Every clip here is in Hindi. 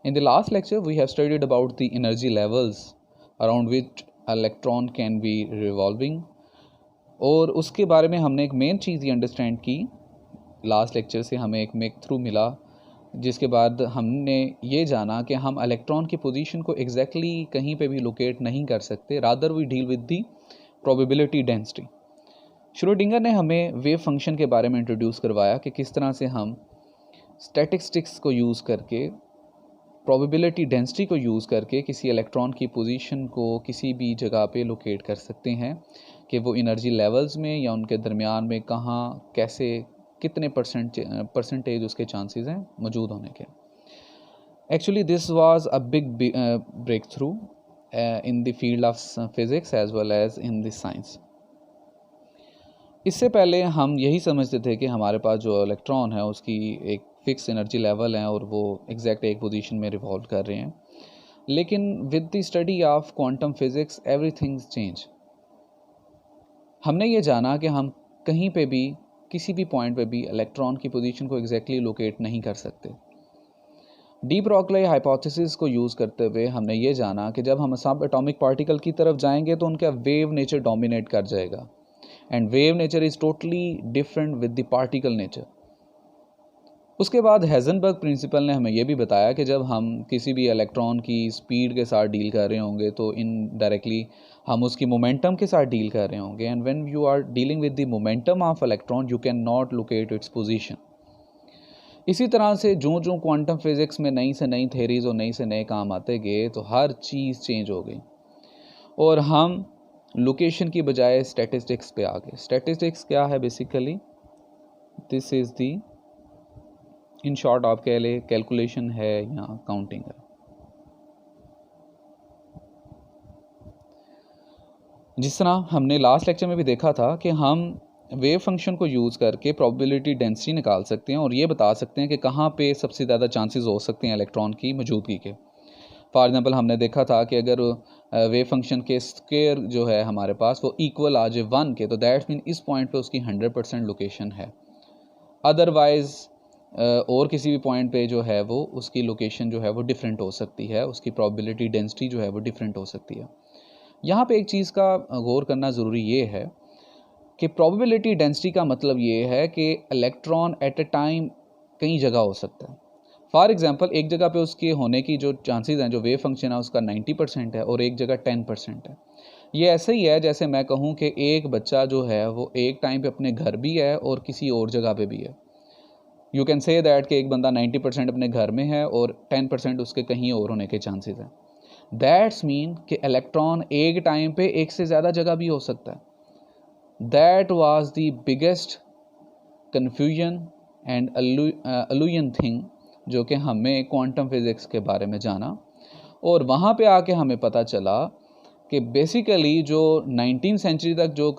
In the last lecture, we have studied about the energy levels around which electron can be revolving, और उसके बारे में हमने एक मेन चीज़ ये अंडरस्टैंड की लास्ट लेक्चर से, हमें एक मेक थ्रू मिला, जिसके बाद हमने ये जाना कि हम इलेक्ट्रॉन की पोजीशन को एग्जैक्टली कहीं पे भी लोकेट नहीं कर सकते, rather we deal with the probability density. Schrodinger ने हमें वेव फंक्शन के बारे में इंट्रोड्यूस करवाया कि किस तरह से हम स्टैटिस्टिक्स को यूज़ करके, प्रोबेबिलिटी डेंसिटी को यूज़ करके किसी इलेक्ट्रॉन की पोजीशन को किसी भी जगह पे लोकेट कर सकते हैं कि वो एनर्जी लेवल्स में या उनके दरमियान में कहाँ, कैसे, कितने परसेंटेज उसके चांसेस हैं मौजूद होने के। Actually this was a big breakthrough in the field of physics as well as in the science. इससे पहले हम यही समझते थे कि हमारे पास जो इलेक्ट्रॉन है उसकी एक फिक्स एनर्जी लेवल है और वो एग्जैक्ट एक पोजीशन में रिवॉल्व कर रहे हैं, लेकिन with the study of quantum physics everything's change. हमने ये जाना कि हम कहीं पे भी, किसी भी पॉइंट पे भी इलेक्ट्रॉन की पोजीशन को एग्जैक्टली लोकेट नहीं कर सकते। डी ब्रोगली हाइपोथेसिस को यूज़ करते हुए हमने ये जाना कि जब हम सब एटॉमिक पार्टिकल की तरफ जाएंगे तो उनका वेव नेचर डोमिनेट कर जाएगा, and wave nature is totally different with the particle nature. उसके बाद हेज़नबर्ग प्रिंसिपल ने हमें यह भी बताया कि जब हम किसी भी इलेक्ट्रॉन की स्पीड के साथ डील कर रहे होंगे तो इनडायरेक्टली हम उसकी मोमेंटम के साथ डील कर रहे होंगे, and when you are dealing with the momentum of electron you can not locate its position. इसी तरह से जो जो क्वांटम फिज़िक्स में नई से नई थेरीज और नई से नए काम आते गए तो हर चीज़ चेंज हो गई और हम लोकेशन की बजाय स्टैटिस्टिक्स पे आ गए। स्टैटिस्टिक्स क्या है? Basically this is the, in short आप कह ले, कैलकुलेशन है या काउंटिंग है। जिस तरह हमने लास्ट लेक्चर में भी देखा था कि हम वेव फंक्शन को यूज़ करके प्रोबेबिलिटी डेंसिटी निकाल सकते हैं और ये बता सकते हैं कि कहाँ पे सबसे ज़्यादा चांसेस हो सकते हैं इलेक्ट्रॉन की मौजूदगी के। फॉर एग्जांपल हमने देखा था कि अगर वेव फंक्शन के स्क्वायर जो है हमारे पास वो इक्वल आ जाए 1 के, तो दैट मीन इस पॉइंट पे उसकी 100% लोकेशन है। अदरवाइज़ और किसी भी पॉइंट पे जो है वो उसकी लोकेशन जो है वो डिफरेंट हो सकती है, उसकी प्रोबेबिलिटी डेंसिटी जो है वो डिफरेंट हो सकती है। यहाँ पे एक चीज़ का गौर करना ज़रूरी ये है कि प्रोबेबिलिटी डेंसिटी का मतलब ये है कि इलेक्ट्रॉन एट ए टाइम कई जगह हो सकता है। फॉर एग्जांपल एक जगह पे उसके होने की जो चांसेस हैं, जो वेव फंक्शन है उसका 90% है और एक जगह 10% है। ये ऐसे ही है जैसे मैं कहूँ कि एक बच्चा जो है वो एक टाइम पे अपने घर भी है और किसी और जगह पे भी है। यू कैन से दैट कि एक बंदा 90% अपने घर में है और 10% उसके कहीं और होने के चांसेस हैं। दैट्स मीन कि इलेक्ट्रॉन एक टाइम पे एक से ज़्यादा जगह भी हो सकता है। That was the biggest confusion and allusion thing जो कि हमें क्वांटम फिज़िक्स के बारे में जाना, और वहाँ पे आके हमें पता चला कि बेसिकली जो 19वीं सेंचुरी तक जो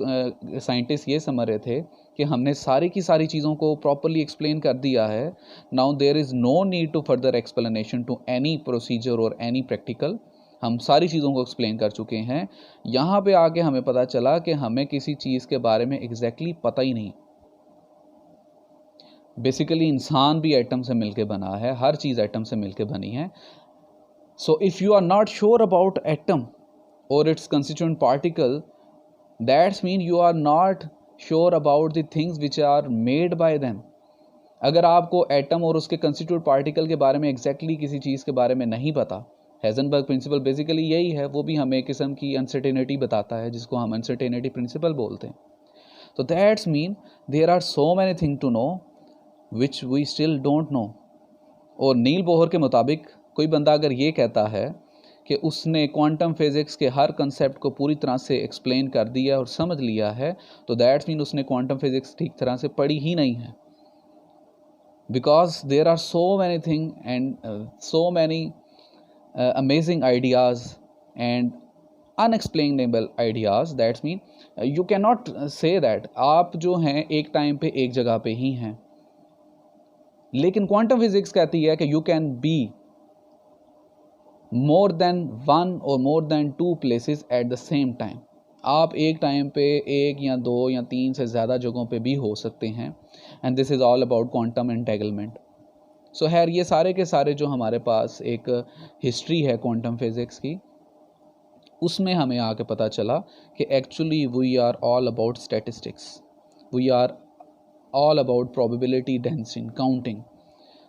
साइंटिस्ट ये समझ रहे थे कि हमने सारी की सारी चीज़ों को प्रॉपरली एक्सप्लेन कर दिया है, now there is no need to further explanation to any procedure और एनी प्रैक्टिकल। हम सारी चीज़ों को एक्सप्लेन कर चुके हैं। यहाँ पे आके हमें पता चला कि हमें किसी चीज़ के बारे में एग्जैक्टली पता ही नहीं। बेसिकली इंसान भी एटम से मिलके बना है, हर चीज़ एटम से मिलके बनी है। So if you are not sure about atom or its constituent particle, that's mean you are not sure about the things which are made by them। अगर आपको एटम और उसके कंस्टिट्यूट पार्टिकल के बारे में एग्जैक्टली किसी चीज़ के बारे में नहीं पता, हेज़नबर्ग प्रिंसिपल बेसिकली यही है, वो भी हमें एक किस्म की अनसर्टेनिटी बताता है जिसको हम अनसर्टेनिटी प्रिंसिपल बोलते हैं। तो that's mean there are so many thing to know which we still don't know. और नील बोहर के मुताबिक कोई बंदा अगर ये कहता है कि उसने क्वांटम फिज़िक्स के हर कंसेप्ट को पूरी तरह से एक्सप्लेन कर दिया और समझ लिया है, तो दैट्स मीन उसने क्वांटम फिज़िक्स ठीक तरह से पढ़ी ही नहीं है। Because there are so many thing and so many amazing ideas and unexplainable ideas, that's mean you can not say that आप जो हैं एक टाइम पे एक जगह पे ही हैं। लेकिन क्वांटम फिज़िक्स कहती है कि you can be more than 1 और more than 2 places at the same time. आप एक टाइम पे 1 या 2 या 3 से ज़्यादा जगहों पे भी हो सकते हैं, and this is all about quantum entanglement. So खैर ये सारे के सारे जो हमारे पास एक हिस्ट्री है क्वांटम फिज़िक्स की, उसमें हमें आके पता चला कि actually we are all about statistics, we are all about probability density counting.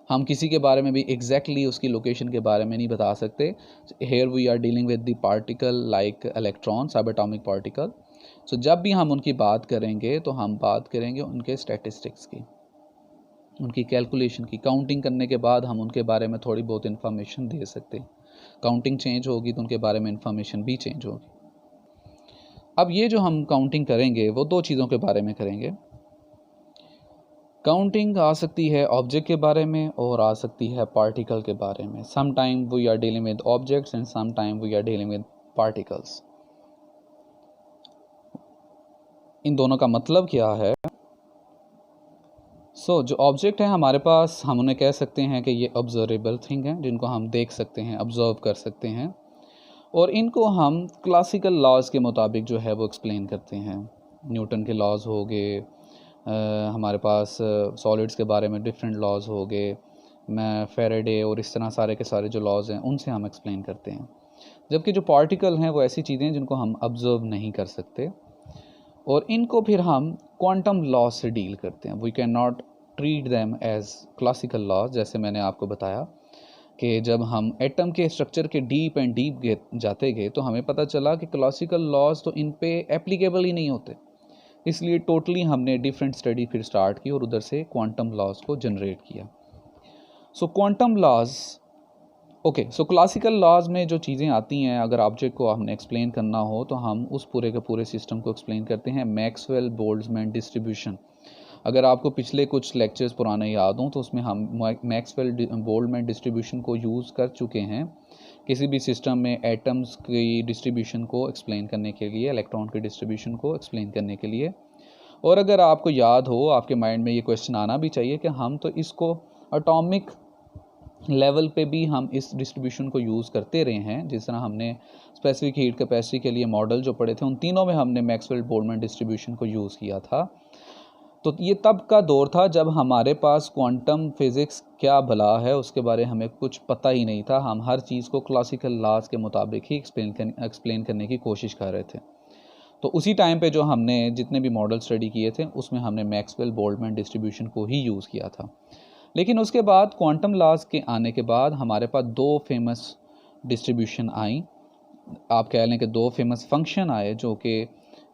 हम किसी के बारे में भी एग्जैक्टली उसकी लोकेशन के बारे में नहीं बता सकते। Here we are dealing with the particle like electron, sub atomic particle. So जब भी हम उनकी बात करेंगे तो हम बात करेंगे उनके स्टैटिस्टिक्स की, उनकी कैलकुलेशन की। काउंटिंग करने के बाद हम उनके बारे में थोड़ी बहुत इन्फॉर्मेशन दे सकते हैं। काउंटिंग चेंज होगी तो उनके बारे में इन्फॉर्मेशन भी चेंज होगी। अब ये जो हम काउंटिंग करेंगे वो दो चीज़ों के बारे में करेंगे। काउंटिंग आ सकती है ऑब्जेक्ट के बारे में और आ सकती है पार्टिकल के बारे में। Some time we are dealing with objects and some time we are dealing with particles. इन दोनों का मतलब क्या है? जो ऑब्जेक्ट है हमारे पास, हम उन्हें कह सकते हैं कि ये ऑब्जर्वेबल थिंग है, जिनको हम देख सकते हैं, ऑब्जर्व कर सकते हैं, और इनको हम क्लासिकल लॉज के मुताबिक जो है वो एक्सप्लेन करते हैं। न्यूटन के लॉज हो गए, हमारे पास सॉलिड्स के बारे में डिफरेंट लॉज हो गए, मैं फेरेडे और इस तरह सारे के सारे जो लॉज हैं उनसे हम एक्सप्लेन करते हैं। जबकि जो पार्टिकल हैं वो ऐसी चीज़ें हैं जिनको हम ऑब्जर्व नहीं कर सकते, और इनको फिर हम क्वांटम लॉ से डील करते हैं। We can not treat them as classical laws. जैसे मैंने आपको बताया कि जब हम एटम के स्ट्रक्चर के डीप एंड डीप जाते गए तो हमें पता चला कि क्लासिकल लॉज तो इन पे एप्लीकेबल ही नहीं होते। इसलिए टोटली हमने डिफरेंट स्टडी फिर स्टार्ट की और उधर से क्वांटम लॉज को जनरेट किया। Quantum laws, okay, classical laws में जो चीज़ें आती हैं, अगर ऑब्जेक्ट को हमने एक्सप्लेन करना हो तो हम उस पूरे के पूरे सिस्टम को एक्सप्लेन करते हैं। मैक्सवेल बोल्ट्जमैन डिस्ट्रीब्यूशन, अगर आपको पिछले कुछ लेक्चर्स पुराने याद हों तो उसमें हम मैक्सवेल बोल्ट्जमैन डिस्ट्रीब्यूशन को यूज़ कर चुके हैं किसी भी सिस्टम में एटम्स की डिस्ट्रीब्यूशन को एक्सप्लेन करने के लिए, इलेक्ट्रॉन की डिस्ट्रीब्यूशन को एक्सप्लेन करने के लिए। और अगर आपको याद हो, आपके माइंड में ये क्वेश्चन आना भी चाहिए कि हम तो इसको एटॉमिक लेवल पे भी हम इस डिस्ट्रीब्यूशन को यूज़ करते रहे हैं। जिस तरह हमने स्पेसिफिक हीट कैपेसिटी के लिए मॉडल जो पढ़े थे, उन तीनों में हमने मैक्सवेल बोल्ट्जमैन डिस्ट्रीब्यूशन को यूज़ किया था। तो ये तब का दौर था जब हमारे पास क्वांटम फिज़िक्स क्या भला है उसके बारे हमें कुछ पता ही नहीं था। हम हर चीज़ को क्लासिकल लॉज के मुताबिक ही एक्सप्लेन करने की कोशिश कर रहे थे। तो उसी टाइम पे जो हमने जितने भी मॉडल स्टडी किए थे उसमें हमने मैक्सवेल बोल्ट्जमैन डिस्ट्रीब्यूशन को ही यूज़ किया था। लेकिन उसके बाद क्वांटम लॉज के आने के बाद हमारे पास दो फेमस डिस्ट्रीब्यूशन आई। आप कह लें कि दो फेमस फंक्शन आए जो कि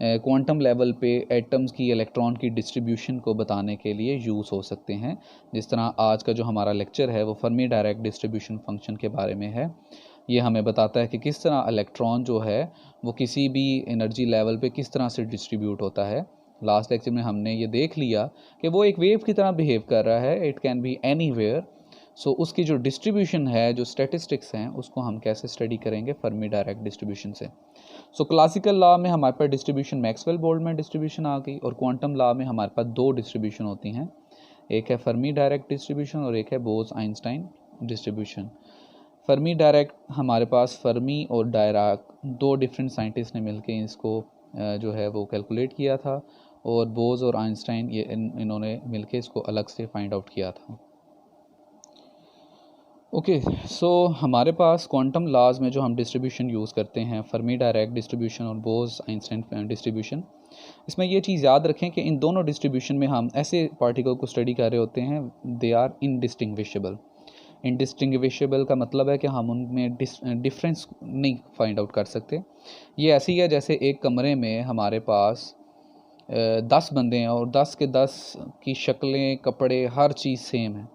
क्वांटम लेवल पे एटम्स की, इलेक्ट्रॉन की डिस्ट्रीब्यूशन को बताने के लिए यूज़ हो सकते हैं। जिस तरह आज का जो हमारा लेक्चर है वो फर्मी डायरेक्ट डिस्ट्रीब्यूशन फंक्शन के बारे में है। ये हमें बताता है कि किस तरह इलेक्ट्रॉन जो है वो किसी भी एनर्जी लेवल पे किस तरह से डिस्ट्रीब्यूट होता है। लास्ट लेक्चर में हमने ये देख लिया कि वो एक वेव की तरह बिहेव कर रहा है, इट कैन बी एनीवेयर। उसकी जो डिस्ट्रीब्यूशन है, जो स्टैटिस्टिक्स हैं, उसको हम कैसे स्टडी करेंगे? फर्मी डायरेक्ट डिस्ट्रीब्यूशन से। क्लासिकल लॉ में हमारे पास डिस्ट्रीब्यूशन मैक्सवेल बोल्ट्जमैन डिस्ट्रीब्यूशन आ गई, और क्वांटम लॉ में हमारे पास दो डिस्ट्रीब्यूशन होती हैं, एक है फर्मी डायरेक्ट डिस्ट्रीब्यूशन और एक है Bose Einstein distribution. Fermi direct हमारे पास फर्मी और डायराक दो डिफरेंट साइंटिस्ट ने मिलकर इसको जो है वो कैलकुलेट किया था, और बोस और आइंस्टाइन ये इन्होंने मिलकर इसको अलग से फाइंड आउट किया था। ओके, हमारे पास क्वांटम लॉज में जो हम डिस्ट्रीब्यूशन यूज़ करते हैं, फर्मी डायरेक्ट डिस्ट्रीब्यूशन और बोस आइंस्टाइन डिस्ट्रीब्यूशन, इसमें ये चीज़ याद रखें कि इन दोनों डिस्ट्रीब्यूशन में हम ऐसे पार्टिकल को स्टडी कर रहे होते हैं, दे आर इनडिस्टिंग्विशेबल। इनडिस्टिंग्विशेबल का मतलब है कि हम उनमें डिफरेंस नहीं फाइंड आउट कर सकते। ये ऐसी है जैसे एक कमरे में हमारे पास 10 बंदे हैं और 10 के 10 की शक्लें, कपड़े, हर चीज़ सेम है।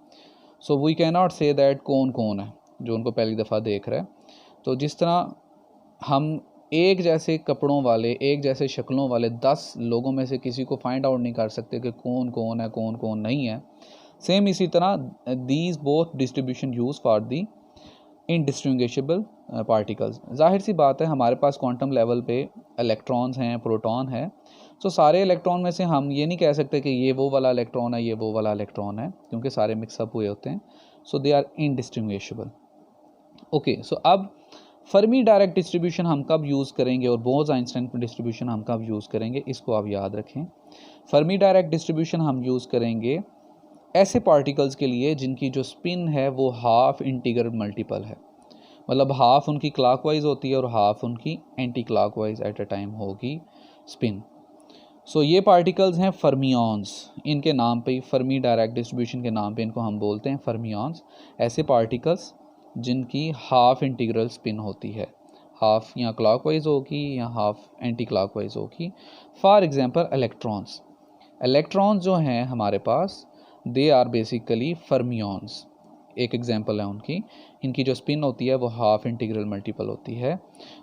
We can not say that कौन है जो उनको पहली दफ़ा देख रहा है। तो जिस तरह हम एक जैसे कपड़ों वाले, एक जैसे शक्लों वाले 10 लोगों में से किसी को फाइंड आउट नहीं कर सकते कि कौन है, कौन नहीं है, सेम इसी तरह these both distribution use for the indistinguishable particles. जाहिर सी बात है हमारे पास क्वांटम लेवल पे इलेक्ट्रॉन्स हैं, प्रोटॉन है। सारे इलेक्ट्रॉन में से हम ये नहीं कह सकते कि ये वो वाला इलेक्ट्रॉन है, ये वो वाला इलेक्ट्रॉन है, क्योंकि सारे मिक्सअप हुए होते हैं। They are indistinguishable. ओके, अब फर्मी डायरेक्ट डिस्ट्रीब्यूशन हम कब यूज़ करेंगे और बोस आइंस्टाइन डिस्ट्रीब्यूशन हम कब यूज़ करेंगे, इसको आप याद रखें। फर्मी डायरेक्ट डिस्ट्रीब्यूशन हम यूज़ करेंगे ऐसे पार्टिकल्स के लिए जिनकी जो स्पिन है वो हाफ इंटीग्रल मल्टीपल है, मतलब हाफ उनकी क्लॉकवाइज होती है और हाफ उनकी anti clockwise at a time होगी स्पिन। सो ये पार्टिकल्स हैं फर्मियॉन्स, इनके नाम पे ही फर्मी डायरेक्ट डिस्ट्रीब्यूशन के नाम पे इनको हम बोलते हैं फर्मियॉन्स। ऐसे पार्टिकल्स जिनकी हाफ इंटीग्रल स्पिन होती है, हाफ या क्लॉकवाइज होगी या हाफ एंटी क्लॉकवाइज होगी। फॉर एग्जांपल इलेक्ट्रॉन्स, इलेक्ट्रॉन्स जो हैं हमारे पास दे आर बेसिकली फर्मियॉन्स, एक एग्जांपल है उनकी। इनकी जो स्पिन होती है वो हाफ इंटीग्रल मल्टीपल होती है।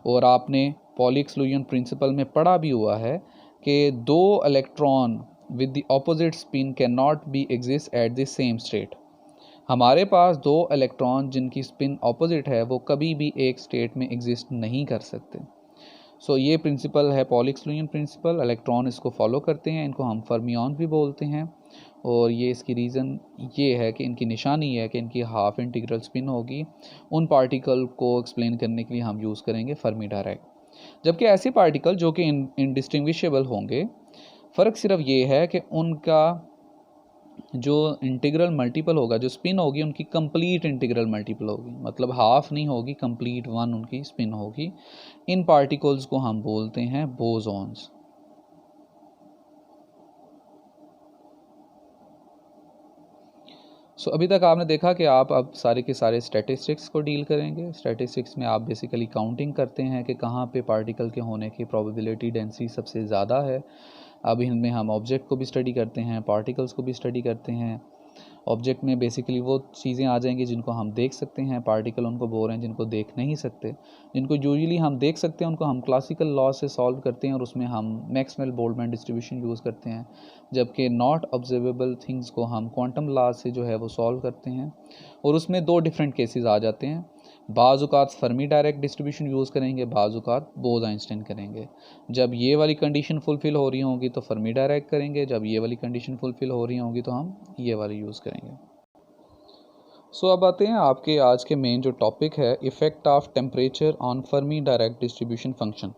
और आपने पॉली एक्सक्लूजन प्रिंसिपल में पढ़ा भी हुआ है कि दो electron with the opposite spin can not be exist at the same state. हमारे पास दो इलेक्ट्रॉन जिनकी स्पिन ऑपोजिट है वो कभी भी एक स्टेट में एग्जिस्ट नहीं कर सकते। सो ये प्रिंसिपल है पॉली एक्सक्लूजन प्रिंसिपल, इलेक्ट्रॉन इसको फॉलो करते हैं, इनको हम फर्मियॉन भी बोलते हैं। और ये इसकी रीज़न ये है कि इनकी निशानी है कि इनकी हाफ इंटीग्रल स्पिन होगी। उन पार्टिकल को एक्सप्लेन करने के लिए हम यूज़ करेंगे फर्मी डायरेक्ट। जबकि ऐसे पार्टिकल जो कि इनडिस्टिंग्विशेबल होंगे, फ़र्क सिर्फ ये है कि उनका जो इंटीग्रल मल्टीपल होगा, जो स्पिन होगी उनकी कंप्लीट इंटीग्रल मल्टीपल होगी, मतलब हाफ नहीं होगी, कंप्लीट वन उनकी स्पिन होगी। इन पार्टिकल्स को हम बोलते हैं बोसॉन्स। सो अभी तक आपने देखा कि आप अब सारे के सारे स्टैटिस्टिक्स को डील करेंगे। स्टैटिस्टिक्स में आप बेसिकली काउंटिंग करते हैं कि कहाँ पे पार्टिकल के होने की प्रोबेबिलिटी डेंसिटी सबसे ज़्यादा है। अब इनमें हम ऑब्जेक्ट को भी स्टडी करते हैं, पार्टिकल्स को भी स्टडी करते हैं। ऑब्जेक्ट में बेसिकली वो चीज़ें आ जाएंगी जिनको हम देख सकते हैं, पार्टिकल उनको बोल रहे हैं जिनको देख नहीं सकते। जिनको यूजुअली हम देख सकते हैं उनको हम क्लासिकल लॉ से सॉल्व करते हैं और उसमें हम मैक्सवेल बोल्ट्जमैन डिस्ट्रीब्यूशन यूज़ करते हैं। जबकि नॉट ऑब्जर्वेबल थिंग्स को हम क्वांटम लॉ से जो है वो सॉल्व करते हैं। और उसमें दो डिफरेंट केसेस आ जाते हैं, बाज़-औक़ात फर्मी डायरेक्ट डिस्ट्रीब्यूशन यूज़ करेंगे, बाज़-औक़ात बोज़-आइंस्टाइन करेंगे। जब ये वाली कंडीशन फुलफ़िल हो रही होंगी तो फर्मी डायरेक्ट करेंगे, जब ये वाली कंडीशन फुलफ़िल हो रही होंगी तो हम ये वाली यूज़ करेंगे। सो अब आते हैं आपके आज के मेन जो टॉपिक है, effect of temperature on Fermi Dirac distribution function.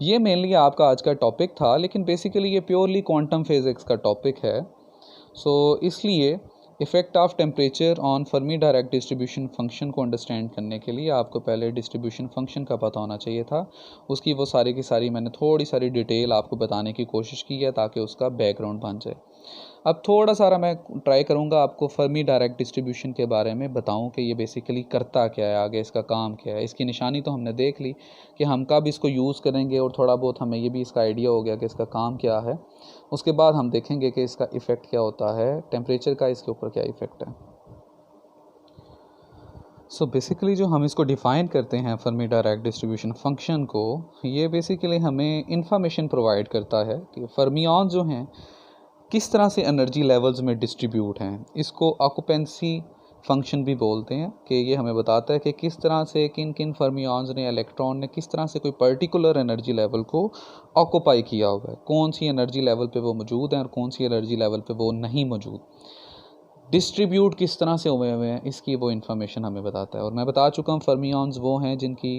ये मेनली आपका आज का टॉपिक था, लेकिन बेसिकली ये प्योरली क्वांटम फिज़िक्स का टॉपिक है। सो इसलिए effect of temperature on Fermi Dirac distribution function को अंडरस्टैंड करने के लिए आपको पहले डिस्ट्रीब्यूशन फंक्शन का पता होना चाहिए था। उसकी वो सारी की सारी मैंने थोड़ी सारी डिटेल आपको बताने की कोशिश की है ताकि उसका बैकग्राउंड बन जाए। अब थोड़ा सारा मैं ट्राई करूँगा आपको फर्मी डायरेक्ट डिस्ट्रीब्यूशन के बारे में बताऊँ कि ये बेसिकली करता क्या है, आगे इसका काम क्या है। इसकी निशानी तो हमने देख ली कि हम कब इसको यूज़ करेंगे और थोड़ा बहुत हमें ये भी इसका आइडिया हो गया कि इसका काम क्या है। उसके बाद हम देखेंगे कि इसका इफ़ेक्ट क्या होता है, टेम्परेचर का इसके ऊपर क्या इफ़ेक्ट है। सो बेसिकली जो हम इसको डिफ़ाइन करते हैं फर्मी डायरेक्ट डिस्ट्रीब्यूशन फंक्शन को, ये बेसिकली हमें इंफॉर्मेशन प्रोवाइड करता है कि फर्मियॉन जो हैं किस तरह से एनर्जी लेवल्स में डिस्ट्रीब्यूट हैं। इसको ऑक्यूपेंसी फंक्शन भी बोलते हैं कि ये हमें बताता है कि किस तरह से किन किन फर्मियॉन्स ने, इलेक्ट्रॉन ने किस तरह से कोई पर्टिकुलर एनर्जी लेवल को ऑक्यूपाई किया हुआ है, कौन सी एनर्जी लेवल पे वो मौजूद हैं और कौन सी एनर्जी लेवल पे वो नहीं मौजूद, डिस्ट्रीब्यूट किस तरह से हुए हुए हैं, इसकी वो इन्फॉर्मेशन हमें बताता है। और मैं बता चुका हूँ फर्मियॉन्स वो हैं जिनकी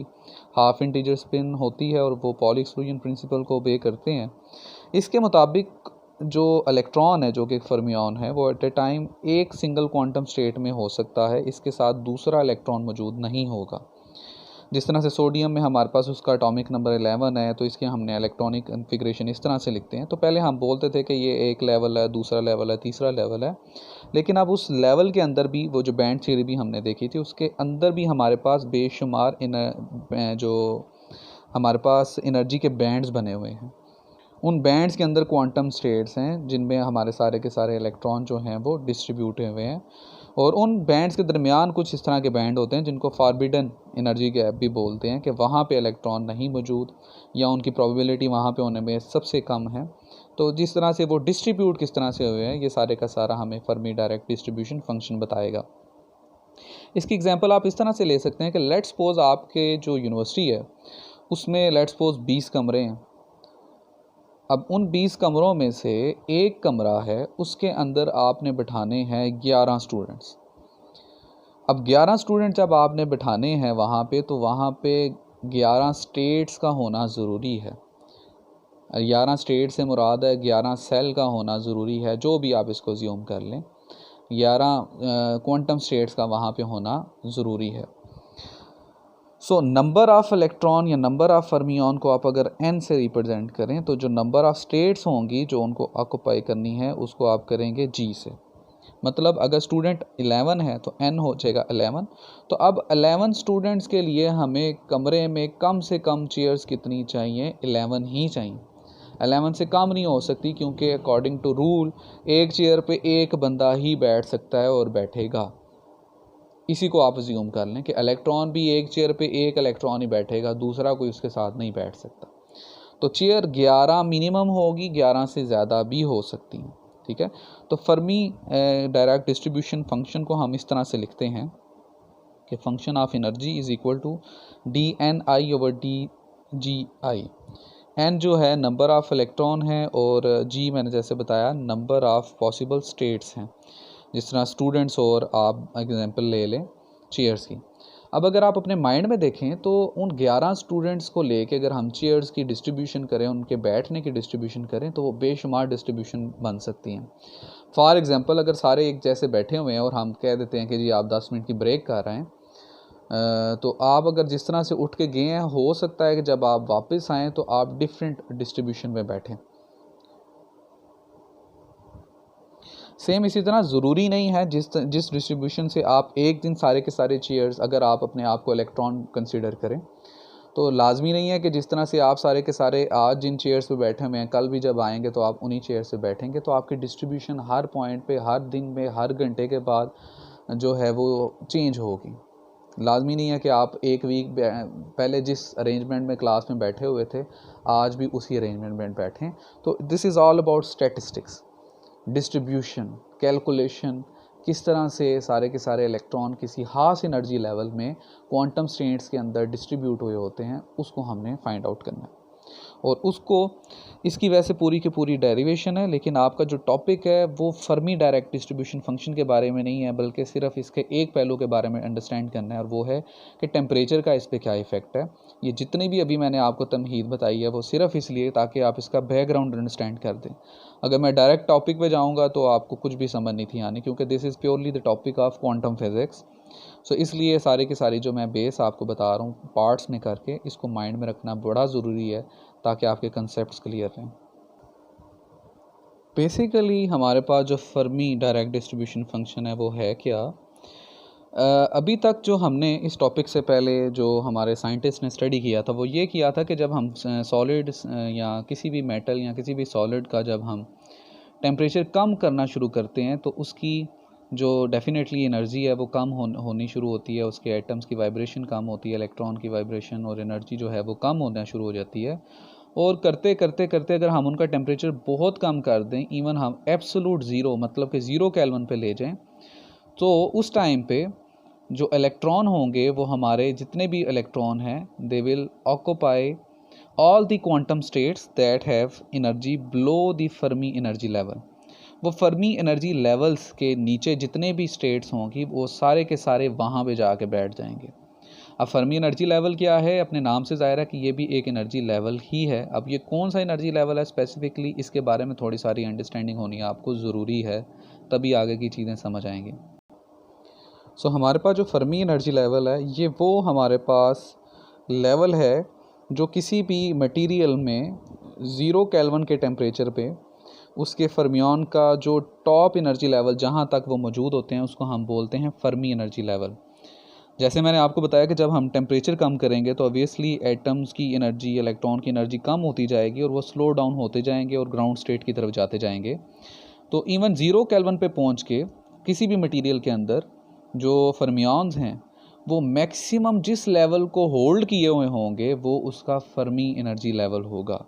हाफ इंटीजर स्पिन होती है और वो पॉली एक्सक्लूजन प्रिंसिपल को ओबे करते हैं। इसके मुताबिक जो इलेक्ट्रॉन है जो कि फर्मियॉन है वो एट ए टाइम एक सिंगल क्वांटम स्टेट में हो सकता है, इसके साथ दूसरा इलेक्ट्रॉन मौजूद नहीं होगा। जिस तरह से सोडियम में हमारे पास उसका एटॉमिक नंबर 11 है तो इसके हमने इलेक्ट्रॉनिक कन्फिग्रेशन इस तरह से लिखते हैं। तो पहले हम बोलते थे कि ये एक लेवल है, दूसरा लेवल है, तीसरा लेवल है, लेकिन अब उस लेवल के अंदर भी वो जो बैंड थ्योरी भी हमने देखी थी उसके अंदर भी हमारे पास बेशुमार जो हमारे पास एनर्जी के बैंड्स बने हुए हैं। उन बैंड्स के अंदर क्वांटम स्टेट्स हैं जिनमें हमारे सारे के सारे इलेक्ट्रॉन जो हैं वो डिस्ट्रीब्यूट हुए हैं। और उन बैंड्स के दरमियान कुछ इस तरह के बैंड होते हैं जिनको फॉरबिडन एनर्जी गैप भी बोलते हैं कि वहाँ पे इलेक्ट्रॉन नहीं मौजूद या उनकी प्रोबेबिलिटी वहाँ पे होने में सबसे कम है। तो जिस तरह से वो डिस्ट्रीब्यूट किस तरह से हुए हैं ये सारे का सारा हमें फर्मी डायरेक्ट डिस्ट्रीब्यूशन फंक्शन बताएगा। इसकी एग्जांपल आप इस तरह से ले सकते हैं कि लेट्स सपोज आपके जो यूनिवर्सिटी है उसमें लेट्स सपोज 20 कमरे हैं। अब उन 20 कमरों में से एक कमरा है, उसके अंदर आपने बिठाने हैं 11 स्टूडेंट्स। अब 11 स्टूडेंट जब आपने बिठाने हैं वहाँ पे तो वहाँ पे 11 स्टेट्स का होना ज़रूरी है। 11 स्टेट से मुराद है 11 सेल का होना ज़रूरी है, जो भी आप इसको ज़्यूम कर लें। 11 क्वांटम स्टेट्स का वहाँ पे होना ज़रूरी है। सो नंबर ऑफ़ इलेक्ट्रॉन या नंबर ऑफ़ फर्मियन को आप अगर n से रिप्रेजेंट करें तो जो नंबर ऑफ़ स्टेट्स होंगी जो उनको ऑक्यूपाई करनी है उसको आप करेंगे g से। मतलब अगर स्टूडेंट 11 है तो n हो जाएगा 11। तो अब 11 स्टूडेंट्स के लिए हमें कमरे में कम से कम चेयर्स कितनी चाहिए? 11 ही चाहिए। 11 से कम नहीं हो सकती क्योंकि अकॉर्डिंग टू रूल एक चेयर पे एक बंदा ही बैठ सकता है और बैठेगा। इसी को आप अज्यूम कर लें कि इलेक्ट्रॉन भी एक चेयर पे एक इलेक्ट्रॉन ही बैठेगा, दूसरा कोई उसके साथ नहीं बैठ सकता। तो चेयर 11 मिनिमम होगी, 11 से ज़्यादा भी हो सकती हैं। ठीक है, तो फर्मी डायरेक्ट डिस्ट्रीब्यूशन फंक्शन को हम इस तरह से लिखते हैं कि function of energy is equal to dni over dgi। n जो है नंबर ऑफ़ इलेक्ट्रॉन है और g मैंने जैसे बताया नंबर ऑफ़ पॉसिबल स्टेट्स हैं। जिस तरह स्टूडेंट्स और आप एग्जांपल ले लें चेयर्स की। अब अगर आप अपने माइंड में देखें तो उन 11 स्टूडेंट्स को लेके अगर हम चेयर्स की डिस्ट्रीब्यूशन करें, उनके बैठने की डिस्ट्रीब्यूशन करें तो वो बेशुमार डिस्ट्रीब्यूशन बन सकती हैं। फॉर एग्जांपल अगर सारे एक जैसे बैठे हुए हैं और हम कह देते हैं कि जी आप 10 मिनट की ब्रेक कर रहे हैं, तो आप अगर जिस तरह से उठ के गए हैं हो सकता है कि जब आप वापस आएँ तो आप डिफरेंट डिस्ट्रीब्यूशन में बैठें। सेम इसी तरह ज़रूरी नहीं है जिस डिस्ट्रीब्यूशन से आप एक दिन सारे के सारे चेयर्स, अगर आप अपने आप को इलेक्ट्रॉन कंसिडर करें तो लाजमी नहीं है कि जिस तरह से आप सारे के सारे आज जिन चेयर्स पे बैठे हुए हैं कल भी जब आएंगे तो आप उन्हीं चेयर से बैठेंगे। तो आपकी डिस्ट्रीब्यूशन हर पॉइंट पे, हर दिन में, हर घंटे के बाद जो है वो चेंज होगी। लाजमी नहीं है कि आप एक वीक पहले जिस अरेंजमेंट में क्लास में बैठे हुए थे आज भी उसी अरेंजमेंट में बैठें। तो this is all about statistics, distribution, calculation, किस तरह से सारे के सारे इलेक्ट्रॉन किसी खास एनर्जी लेवल में क्वांटम स्टेट्स के अंदर डिस्ट्रीब्यूट हुए होते हैं उसको हमने फाइंड आउट करना है। और उसको इसकी वजह से पूरी की पूरी डेरिवेशन है। लेकिन आपका जो टॉपिक है वो फर्मी डायरेक्ट डिस्ट्रीब्यूशन फंक्शन के बारे में नहीं है, बल्कि सिर्फ इसके एक पहलू के बारे में अंडरस्टैंड करना है और वो है कि टेम्परेचर का इस पर क्या इफ़ेक्ट है। ये जितनी भी अभी मैंने आपको तमहीद बताई है वो सिर्फ इसलिए ताकि आप इसका बैकग्राउंड अंडरस्टैंड कर दें। अगर मैं डायरेक्ट टॉपिक पे जाऊंगा तो आपको कुछ भी समझ नहीं थी आनी, क्योंकि this is purely the topic of quantum physics. So इसलिए सारे के सारी जो मैं बेस आपको बता रहा हूँ पार्ट्स में करके इसको माइंड में रखना बड़ा ज़रूरी है ताकि आपके कंसेप्ट्स क्लियर रहें। बेसिकली हमारे पास जो फर्मी डायरेक्ट डिस्ट्रीब्यूशन फंक्शन है वो है क्या? अभी तक जो हमने इस टॉपिक से पहले जो हमारे साइंटिस्ट ने स्टडी किया था वो ये किया था कि जब हम सॉलिड या किसी भी मेटल या किसी भी सॉलिड का जब हम टेम्परेचर कम करना शुरू करते हैं तो उसकी जो डेफिनेटली एनर्जी है वो कम होनी शुरू होती है, उसके एटम्स की वाइब्रेशन कम होती है, इलेक्ट्रॉन की वाइब्रेशन और एनर्जी जो है वो कम होना शुरू हो जाती है। और करते करते करते अगर हम उनका टेम्परेचर बहुत कम कर दें, इवन हम एब्सोलूट ज़ीरो मतलब कि ज़ीरो केल्विन पे ले जाएं, तो उस टाइम पे जो इलेक्ट्रॉन होंगे वो हमारे जितने भी इलेक्ट्रॉन हैं they will occupy all the quantum states that have energy below the Fermi energy level. वो फर्मी एनर्जी लेवल्स के नीचे जितने भी स्टेट्स होंगी वो सारे के सारे वहाँ पे जाके बैठ जाएंगे। अब फर्मी एनर्जी लेवल क्या है? अपने नाम से ज़ाहिर है कि ये भी एक एनर्जी लेवल ही है। अब ये कौन सा एनर्जी लेवल है स्पेसिफिकली, इसके बारे में थोड़ी सारी अंडरस्टैंडिंग होनी आपको ज़रूरी है, तभी आगे की चीज़ें समझ आएंगी। सो हमारे पास जो फर्मी एनर्जी लेवल है ये वो हमारे पास लेवल है जो किसी भी मटेरियल में 0 केल्विन के टेम्परेचर पे उसके फर्मियन का जो टॉप एनर्जी लेवल जहाँ तक वो मौजूद होते हैं उसको हम बोलते हैं फर्मी एनर्जी लेवल। जैसे मैंने आपको बताया कि जब हम टेम्परेचर कम करेंगे तो ऑब्वियसली एटम्स की एनर्जी, इलेक्ट्रॉन की एनर्जी कम होती जाएगी और वो स्लो डाउन होते जाएंगे और ग्राउंड स्टेट की तरफ जाते जाएंगे। तो इवन 0 केल्विन पे पहुँच के किसी भी मटीरियल के अंदर जो फर्मियंस हैं वो मैक्सिमम जिस लेवल को होल्ड किए हुए होंगे वो उसका फर्मी एनर्जी लेवल होगा।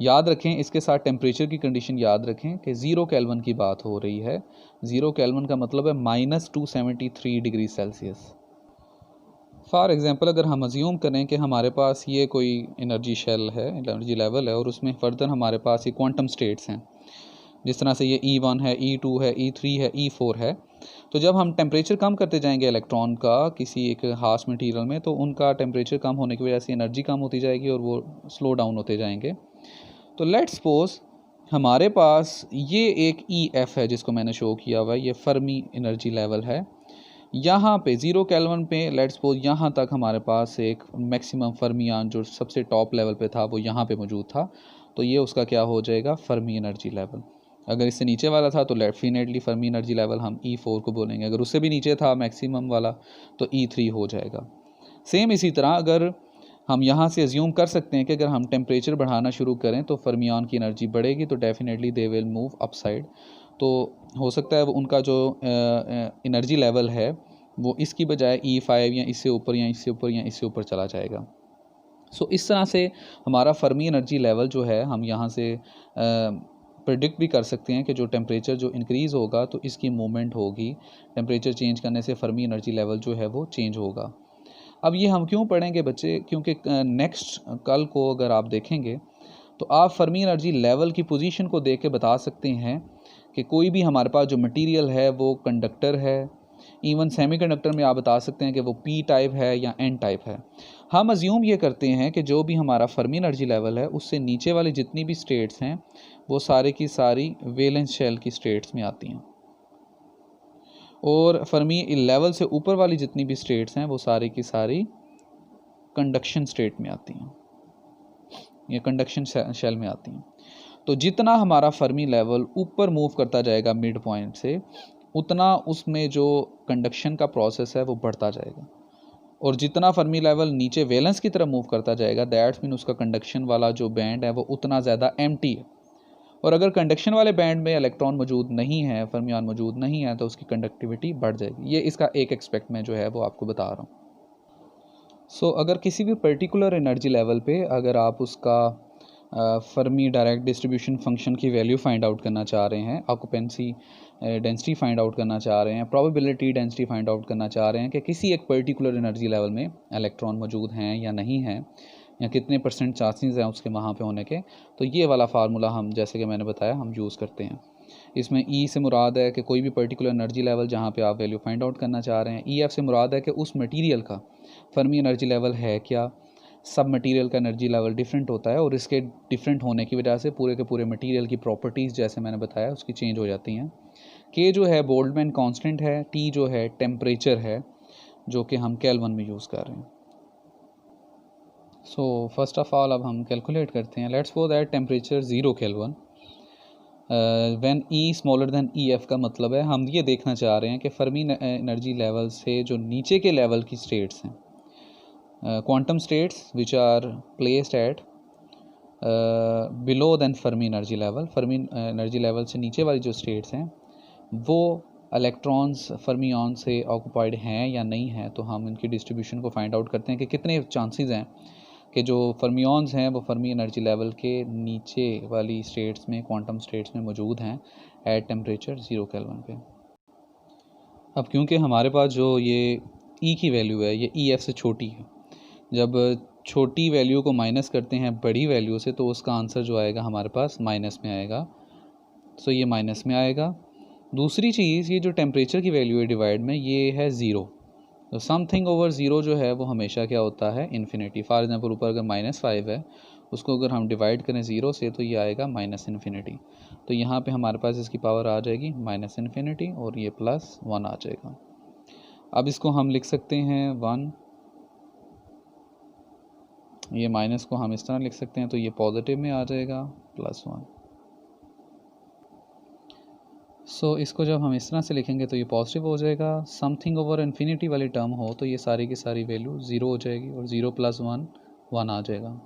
याद रखें, इसके साथ टेम्परेचर की कंडीशन याद रखें कि 0 केल्विन की बात हो रही है। 0 केल्विन का मतलब है -273 डिग्री सेल्सियस। फॉर एग्जांपल अगर हम अज्यूम करें कि हमारे पास ये कोई एनर्जी शेल है, एनर्जी लेवल है और उसमें फर्दर हमारे पास ये क्वांटम स्टेट्स हैं, जिस तरह से ये E1 है, E2 है, E3 है, E4 है। तो जब हम टेम्परेचर कम करते जाएंगे इलेक्ट्रॉन का किसी एक खास मटेरियल में तो उनका टेम्परेचर कम होने की वजह से एनर्जी कम होती जाएगी और वो स्लो डाउन होते जाएंगे। तो लेट्स सपोज हमारे पास ये एक EF है जिसको मैंने शो किया हुआ है, ये फर्मी एनर्जी लेवल है। यहाँ पे 0 केल्विन पे लेट्स सपोज यहाँ तक हमारे पास एक मैक्सिमम फर्मियान जो सबसे टॉप लेवल पे था वो यहाँ पे मौजूद था, तो ये उसका क्या हो जाएगा, फर्मी एनर्जी लेवल। अगर इससे नीचे वाला था तो डेफिनेटली फर्मी एनर्जी लेवल हम E4 को बोलेंगे। अगर उससे भी नीचे था मैक्सिमम वाला तो E3 हो जाएगा। सेम इसी तरह अगर हम यहाँ से अज्यूम कर सकते हैं कि अगर हम टेम्परेचर बढ़ाना शुरू करें तो फर्मियान की एनर्जी बढ़ेगी, तो definitely they will move upside. तो हो सकता है वो उनका जो एनर्जी लेवल है वो इसकी बजाय E5 या इससे ऊपर या इससे ऊपर या इससे ऊपर चला जाएगा। सो इस तरह से हमारा फर्मी एनर्जी लेवल जो है हम यहाँ से प्रिडिक्ट भी कर सकते हैं कि जो टेम्परेचर जो इंक्रीज़ होगा तो इसकी मूवमेंट होगी, टेम्परेचर चेंज करने से फर्मी एनर्जी लेवल जो है वो चेंज होगा। अब ये हम क्यों पढ़ेंगे बच्चे, क्योंकि नेक्स्ट कल को अगर आप देखेंगे तो आप फर्मी एनर्जी लेवल की पोजीशन को देख के बता सकते हैं कि कोई भी हमारे पास जो मटेरियल है वो कंडक्टर है। इवन सेमीकंडक्टर में आप बता सकते हैं कि वो P टाइप है या N टाइप है। हम अज्यूम ये करते हैं कि जो भी हमारा फर्मी एनर्जी लेवल है उससे नीचे वाली जितनी भी स्टेट्स हैं वो सारे की सारी वैलेंस शेल की स्टेट्स में आती हैं, और फर्मी लेवल से ऊपर वाली जितनी भी स्टेट्स हैं वो सारी की सारी कंडक्शन स्टेट में आती हैं, ये कंडक्शन शेल में आती हैं। तो जितना हमारा फर्मी लेवल ऊपर मूव करता जाएगा मिड पॉइंट से, उतना उसमें जो कंडक्शन का प्रोसेस है वो बढ़ता जाएगा, और जितना फर्मी लेवल नीचे वैलेंस की तरफ मूव करता जाएगा दैट्स मीन उसका कंडक्शन वाला जो बैंड है वो उतना ज़्यादा एम्प्टी है। और अगर कंडक्शन वाले बैंड में इलेक्ट्रॉन मौजूद नहीं है, फर्मियान मौजूद नहीं है, तो उसकी कंडक्टिविटी बढ़ जाएगी। ये इसका एक एक्सपेक्ट मैं जो है वो आपको बता रहा हूँ। सो अगर किसी भी पर्टिकुलर एनर्जी लेवल पे अगर आप उसका फर्मी डायरेक्ट डिस्ट्रीब्यूशन फंक्शन की वैल्यू फाइंड आउट करना चाह रहे हैं, ऑक्यूपेंसी डेंसिटी फाइंड आउट करना चाह रहे हैं, प्रोबेबिलिटी डेंसिटी फाइंड आउट करना चाह रहे हैं कि किसी एक पर्टिकुलर एनर्जी लेवल में इलेक्ट्रॉन मौजूद हैं या नहीं हैं, या कितने % चांसेस हैं उसके वहाँ पे होने के, तो ये वाला फार्मूला हम जैसे कि मैंने बताया हम यूज़ करते हैं। इसमें E से मुराद है कि कोई भी पर्टिकुलर एनर्जी लेवल जहाँ पे आप वैल्यू फाइंड आउट करना चाह रहे हैं। EF से मुराद है कि उस मटेरियल का फर्मी एनर्जी लेवल है क्या। सब मटेरियल का एनर्जी लेवल डिफरेंट होता है और इसके डिफरेंट होने की वजह से पूरे के पूरे मटेरियल की प्रॉपर्टीज़ जैसे मैंने बताया उसकी चेंज हो जाती हैं। K जो है बोल्ट्जमैन कांस्टेंट है, T जो है टेम्परेचर है जो कि हम केल्विन में यूज़ कर रहे हैं। सो फर्स्ट ऑफ ऑल अब हम कैलकुलेट करते हैं। Let's suppose that temperature 0 kelvin when E smaller than EF का मतलब है हम ये देखना चाह रहे हैं कि फर्मी एनर्जी लेवल से जो नीचे के लेवल की स्टेट्स हैं, quantum states which are placed at below than Fermi energy level, Fermi energy level से नीचे वाली जो स्टेट्स हैं वो इलेक्ट्रॉन्स फर्मियन से ऑक्यूपाइड हैं या नहीं हैं, तो हम इनकी डिस्ट्रीब्यूशन को फाइंड आउट करते हैं कि कितने चांसेस हैं कि जो फर्मियंस हैं वो फर्मी एनर्जी लेवल के नीचे वाली स्टेट्स में, क्वांटम स्टेट्स में मौजूद हैं एट टेम्परेचर 0 केल्विन पे। अब क्योंकि हमारे पास जो ये E की वैल्यू है ये EF से छोटी है, जब छोटी वैल्यू को माइनस करते हैं बड़ी वैल्यू से तो उसका आंसर जो आएगा हमारे पास माइनस में आएगा, सो ये माइनस में आएगा। दूसरी चीज़, ये जो टेम्परेचर की वैल्यू है डिवाइड में ये है 0, तो समथिंग ओवर 0 जो है वो हमेशा क्या होता है, इन्फिनिटी। फॉर एग्जांपल ऊपर अगर -5 है उसको अगर हम डिवाइड करें 0 से तो ये आएगा -इन्फिनिटी, तो यहाँ पे हमारे पास इसकी पावर आ जाएगी -इन्फिनिटी और ये +1 आ जाएगा। अब इसको हम लिख सकते हैं 1, ये माइनस को हम इस तरह लिख सकते हैं तो ये पॉजिटिव में आ जाएगा +1। सो इसको जब हम इस तरह से लिखेंगे तो ये पॉजिटिव हो जाएगा। समथिंग ओवर इन्फिनिटी वाली टर्म हो तो ये सारी की सारी वैल्यू 0 हो जाएगी और 0 + 1 1 आ जाएगा।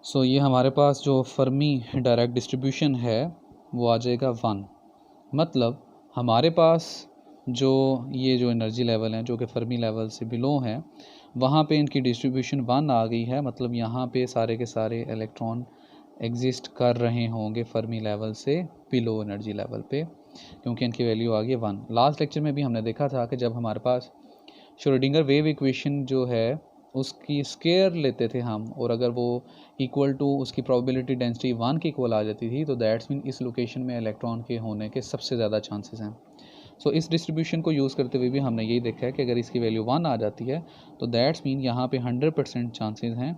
सो ये हमारे पास जो फर्मी डायरेक्ट डिस्ट्रीब्यूशन है वो आ जाएगा 1। मतलब हमारे पास जो ये जो एनर्जी लेवल हैं जो कि फर्मी लेवल से बिलो हैं वहाँ पे इनकी डिस्ट्रीब्यूशन 1 आ गई है, मतलब यहाँ पे सारे के सारे इलेक्ट्रॉन एग्जिस्ट कर रहे होंगे फर्मी लेवल से बिलो एनर्जी लेवल पे, क्योंकि इनकी वैल्यू आ गई 1। लास्ट लेक्चर में भी हमने देखा था कि जब हमारे पास श्रोडिंगर वेव इक्वेशन जो है उसकी स्केयर लेते थे हम, और अगर वो इक्वल टू उसकी प्रोबेबिलिटी डेंसिटी 1 के इक्वल आ जाती थी तो दैट्स मीन इस लोकेशन में इलेक्ट्रॉन के होने के सबसे ज़्यादा चांसेस हैं। सो इस डिस्ट्रीब्यूशन को यूज़ करते हुए भी हमने यही देखा है कि अगर इसकी वैल्यू 1 आ जाती है तो दैट्स मीन यहाँ पे 100% चांसेस हैं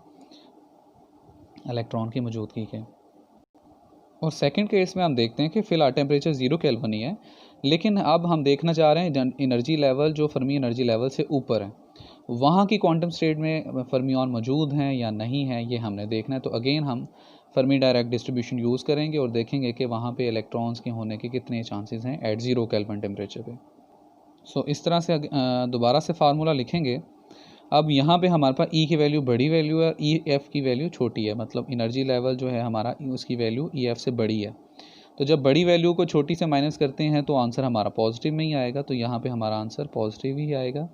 इलेक्ट्रॉन की मौजूदगी के। और सेकंड केस में हम देखते हैं कि फ़िलहाल टेम्परेचर 0 केल्विन ही है, लेकिन अब हम देखना चाह रहे हैं एनर्जी लेवल जो फर्मी एनर्जी लेवल से ऊपर है, वहाँ की क्वांटम स्टेट में फर्मियन मौजूद हैं या नहीं है, ये हमने देखना है। तो अगेन हम फर्मी डायरेक्ट डिस्ट्रीब्यूशन यूज़ करेंगे और देखेंगे कि वहाँ पे इलेक्ट्रॉन्स के होने के कितने चांसेस हैं एट 0 केल्विन टेम्परेचर पे। सो इस तरह से दोबारा से फार्मूला लिखेंगे। अब यहाँ पे हमारे पास ई की वैल्यू बड़ी वैल्यू है, ई एफ़ की वैल्यू छोटी है, मतलब एनर्जी लेवल जो है हमारा उसकी वैल्यू ई एफ़ से बड़ी है। तो जब बड़ी वैल्यू को छोटी से माइनस करते हैं तो आंसर हमारा पॉजिटिव में ही आएगा, तो यहाँ पे हमारा आंसर पॉजिटिव ही आएगा।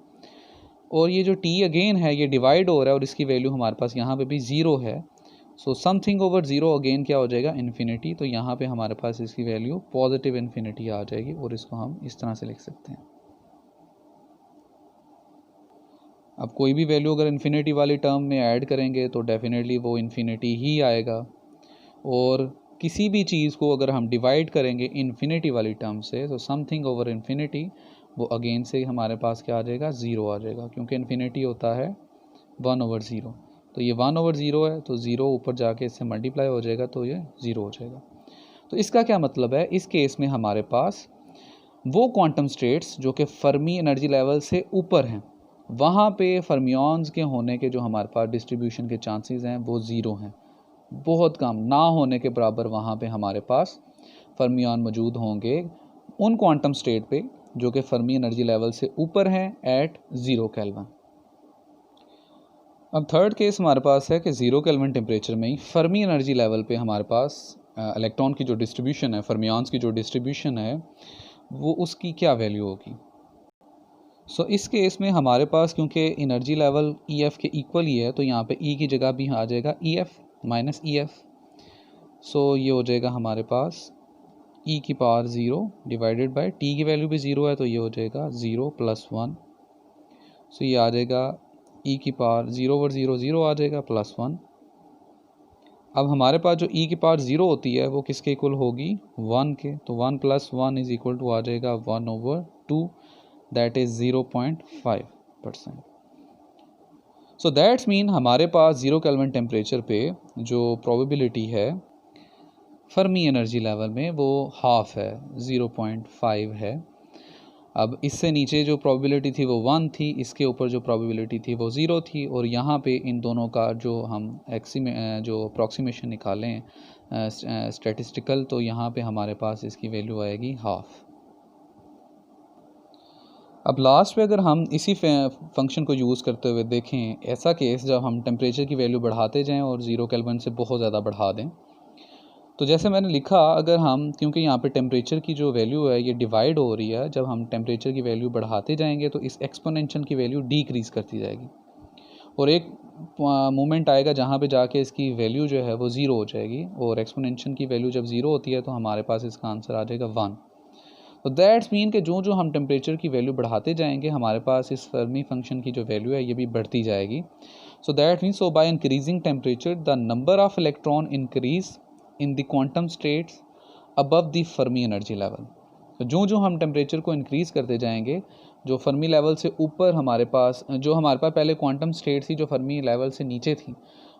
और ये जो टी अगेन है ये डिवाइड हो रहा है और इसकी वैल्यू हमारे पास यहाँ पे भी ज़ीरो है। So something over zero again क्या हो जाएगा, इन्फिनिटी। तो यहाँ पे हमारे पास इसकी वैल्यू पॉजिटिव इन्फिनिटी आ जाएगी और इसको हम इस तरह से लिख सकते हैं। अब कोई भी वैल्यू अगर इन्फिनिटी वाली टर्म में ऐड करेंगे तो डेफिनेटली वो इन्फिनिटी ही आएगा, और किसी भी चीज़ को अगर हम डिवाइड करेंगे इन्फिनिटी वाली टर्म से तो समथिंग ओवर इन्फिनिटी वो अगेन से हमारे पास क्या आ जाएगा, ज़ीरो आ जाएगा, क्योंकि इन्फिनिटी होता है 1/0। तो ये 1/0 है, तो ज़ीरो ऊपर जाके इससे मल्टीप्लाई हो जाएगा तो ये ज़ीरो हो जाएगा। तो इसका क्या मतलब है, इस केस में हमारे पास वो क्वांटम स्टेट्स जो कि फर्मी एनर्जी लेवल से ऊपर हैं, वहाँ पे फर्मियंस के होने के जो हमारे पास डिस्ट्रीब्यूशन के चांसेस हैं वो ज़ीरो हैं, बहुत कम, ना होने के बराबर वहाँ पे हमारे पास फर्मियन मौजूद होंगे उन क्वांटम स्टेट पे जो कि फर्मी एनर्जी लेवल से ऊपर हैं एट 0 केल्विन। अब थर्ड केस हमारे पास है कि 0 केल्विन टेम्परेचर में ही फर्मी एनर्जी लेवल पे हमारे पास इलेक्ट्रॉन की जो डिस्ट्रीब्यूशन है, फर्मियंस की जो डिस्ट्रीब्यूशन है, वो उसकी क्या वैल्यू होगी। सो इस केस में हमारे पास क्योंकि एनर्जी लेवल ई एफ़ के इक्वल ही है, तो यहाँ पे ई की जगह भी आ जाएगा E F minus E F. So ये हो जाएगा हमारे पास ई की पावर 0 डिवाइडेड बाय टी की वैल्यू भी 0 है, तो ये हो जाएगा 0 + 1। सो ये आ जाएगा ई की पावर 0/0 0 आ जाएगा + 1। अब हमारे पास जो ई की पावर 0 होती है वो किसके इक्वल होगी, 1 के। तो 1 + 1 इज इक्वल टू आ जाएगा 1/2, that is 0.5%। So that's mean हमारे पास 0 केल्विन टेम्परेचर पे जो प्रोबेबिलिटी है फर्मी एनर्जी लेवल में वो हाफ है, 0.5 है। अब इससे नीचे जो प्रोबेबिलिटी थी वो 1 थी, इसके ऊपर जो प्रोबेबिलिटी थी वो 0 थी, और यहाँ पे इन दोनों का जो हम जो अप्रॉक्सीमेशन निकालें स्टैटिस्टिकल, तो यहाँ पे हमारे पास इसकी वैल्यू आएगी हाफ। अब लास्ट पे अगर हम इसी फंक्शन को यूज़ करते हुए देखें ऐसा केस जब हम टेम्परेचर की वैल्यू बढ़ाते जाएं और 0 केल्विन से बहुत ज़्यादा बढ़ा दें, तो जैसे मैंने लिखा, अगर हम, क्योंकि यहाँ पे टेम्परेचर की जो वैल्यू है ये डिवाइड हो रही है, जब हम टेम्परेचर की वैल्यू बढ़ाते जाएंगे तो इस एक्सपोनेंशियल की वैल्यू डिक्रीज़ करती जाएगी, और एक मोमेंट आएगा जहाँ पे जाके इसकी वैल्यू जो है वो 0 हो जाएगी, और एक्सपोनेंशियल की वैल्यू जब 0 होती है तो हमारे पास इसका आंसर आ जाएगा 1। तो दैट्स मीन कि जो जो हम टेम्परेचर की वैल्यू बढ़ाते जाएंगे हमारे पास इस फर्मी फंक्शन की जो वैल्यू है ये भी बढ़ती जाएगी। So that means, so by increasing temperature the number of electron increase in the quantum states above the Fermi energy level. तो जो जो हम टेम्परेचर को इंक्रीज़ करते जाएंगे, जो फर्मी लेवल से ऊपर हमारे पास पहले क्वांटम स्टेट थी जो फर्मी लेवल से नीचे थी,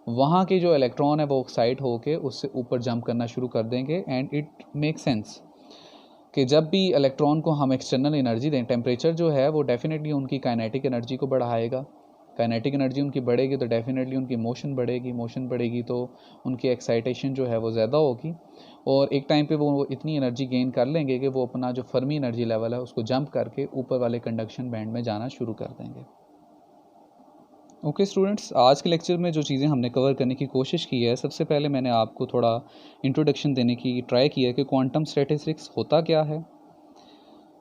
वहाँ के जो इलेक्ट्रॉन है वो एक्साइट होकर उससे ऊपर जंप करना शुरू कर देंगे। एंड इट मेक सेंस कि जब भी इलेक्ट्रॉन को हम एक्सटर्नल एनर्जी दें, टेम्परेचर जो है वो डेफिनेटली उनकी काइनेटिक एनर्जी को बढ़ाएगा। काइनेटिक एनर्जी उनकी बढ़ेगी तो डेफिनेटली उनकी मोशन बढ़ेगी, मोशन बढ़ेगी तो उनकी एक्साइटेशन जो है वो ज़्यादा होगी, और एक टाइम पे वो इतनी एनर्जी गेन कर लेंगे कि वो अपना जो फर्मी एनर्जी लेवल है उसको जंप करके ऊपर वाले कंडक्शन बैंड में जाना शुरू कर देंगे। ओके स्टूडेंट्स, आज के लेक्चर में जो चीज़ें हमने कवर करने की कोशिश की है, सबसे पहले मैंने आपको थोड़ा इंट्रोडक्शन देने की ट्राई किया है कि क्वांटम स्टैटिस्टिक्स होता क्या है,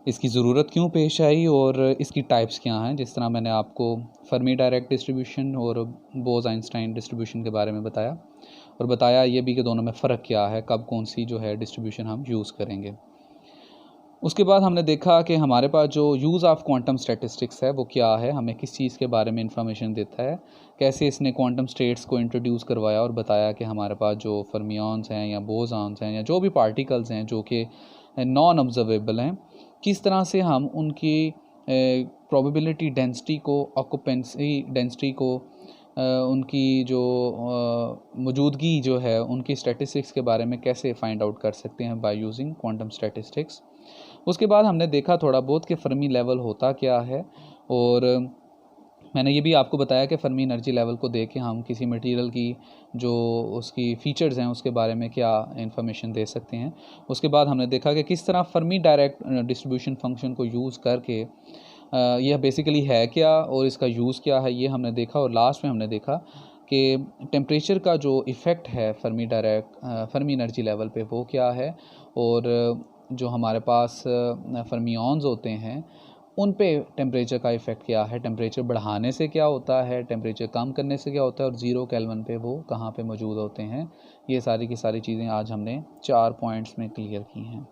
इसकी ज़रूरत क्यों पेश आई और इसकी टाइप्स क्या हैं। जिस तरह मैंने आपको फर्मी डायरेक्ट डिस्ट्रीब्यूशन और बोस-आइंस्टाइन डिस्ट्रीब्यूशन के बारे में बताया, और बताया ये भी कि दोनों में फ़र्क क्या है, कब कौन सी जो है डिस्ट्रीब्यूशन हम यूज़ करेंगे। उसके बाद हमने देखा कि हमारे पास जो यूज़ ऑफ क्वांटम स्टैटिस्टिक्स है वो क्या है, हमें किस चीज़ के बारे में इंफॉर्मेशन देता है, कैसे इसने क्वांटम स्टेट्स को इंट्रोड्यूस करवाया और बताया कि हमारे पास जो फर्मियंस हैं या बोसॉन्स हैं या जो भी पार्टिकल्स हैं जो कि नॉन ऑब्जर्वेबल हैं, किस तरह से हम उनकी प्रोबेबिलिटी डेंसिटी को, ऑक्यूपेंसी डेंसिटी को उनकी जो मौजूदगी जो है उनकी स्टैटिस्टिक्स के बारे में कैसे फाइंड आउट कर सकते हैं बाय यूजिंग क्वांटम स्टैटिस्टिक्स। उसके बाद हमने देखा थोड़ा बहुत कि फर्मी लेवल होता क्या है, और मैंने ये भी आपको बताया कि फर्मी एनर्जी लेवल को देख के हम किसी मटेरियल की जो उसकी फ़ीचर्स हैं उसके बारे में क्या इन्फॉर्मेशन दे सकते हैं। उसके बाद हमने देखा कि किस तरह फर्मी डायरेक्ट डिस्ट्रीब्यूशन फंक्शन को यूज़ करके यह बेसिकली है क्या और इसका यूज़ क्या है, ये हमने देखा। और लास्ट में हमने देखा कि टेम्परेचर का जो इफ़ेक्ट है फर्मी एनर्जी लेवल पे वो क्या है, और जो हमारे पास फर्मियॉन्स होते हैं उन पे टेम्परेचर का इफ़ेक्ट क्या है, टेम्परेचर बढ़ाने से क्या होता है, टेम्परेचर कम करने से क्या होता है, और 0 केल्विन पे वो कहाँ पे मौजूद होते हैं। ये सारी की सारी चीज़ें आज हमने 4 पॉइंट्स में क्लियर की हैं।